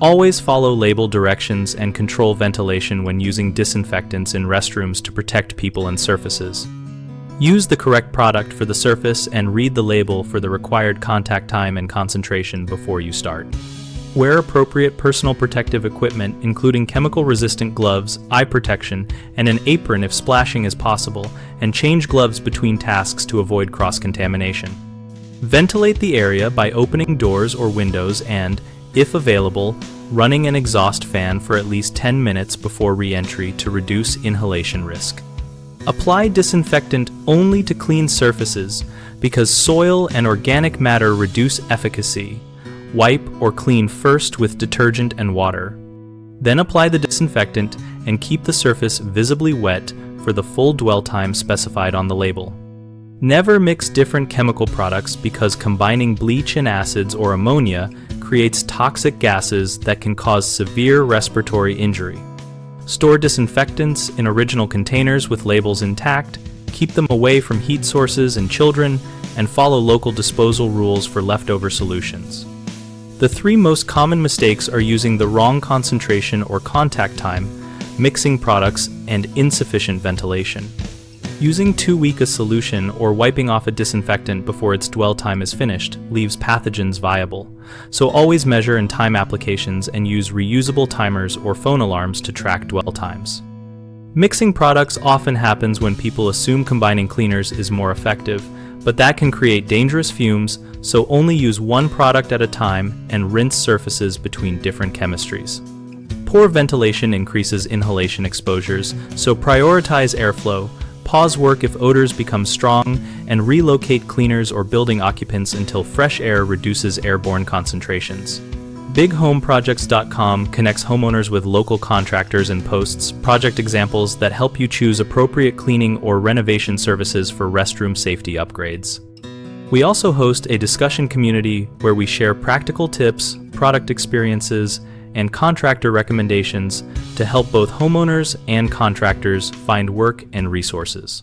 Always follow label directions and control ventilation when using disinfectants in restrooms to protect people and surfaces. Use the correct product for the surface and read the label for the required contact time and concentration before you start. Wear appropriate personal protective equipment, including chemical-resistant gloves, eye protection, and an apron if splashing is possible, and change gloves between tasks to avoid cross-contamination. Ventilate the area by opening doors or windows and, if available, running an exhaust fan for at least 10 minutes before re-entry to reduce inhalation risk. Apply disinfectant only to clean surfaces because soil and organic matter reduce efficacy. Wipe or clean first with detergent and water. Then apply the disinfectant and keep the surface visibly wet for the full dwell time specified on the label. Never mix different chemical products because combining bleach and acids or ammonia creates toxic gases that can cause severe respiratory injury. Store disinfectants in original containers with labels intact, keep them away from heat sources and children, and follow local disposal rules for leftover solutions. The three most common mistakes are using the wrong concentration or contact time, mixing products, and insufficient ventilation. Using too weak a solution or wiping off a disinfectant before its dwell time is finished leaves pathogens viable, so always measure and time applications and use reusable timers or phone alarms to track dwell times. Mixing products often happens when people assume combining cleaners is more effective, but that can create dangerous fumes, so only use one product at a time and rinse surfaces between different chemistries. Poor ventilation increases inhalation exposures, so prioritize airflow, pause work if odors become strong, and relocate cleaners or building occupants until fresh air reduces airborne concentrations. BigHomeProjects.com connects homeowners with local contractors and posts project examples that help you choose appropriate cleaning or renovation services for restroom safety upgrades. We also host a discussion community where we share practical tips, product experiences, and contractor recommendations to help both homeowners and contractors find work and resources.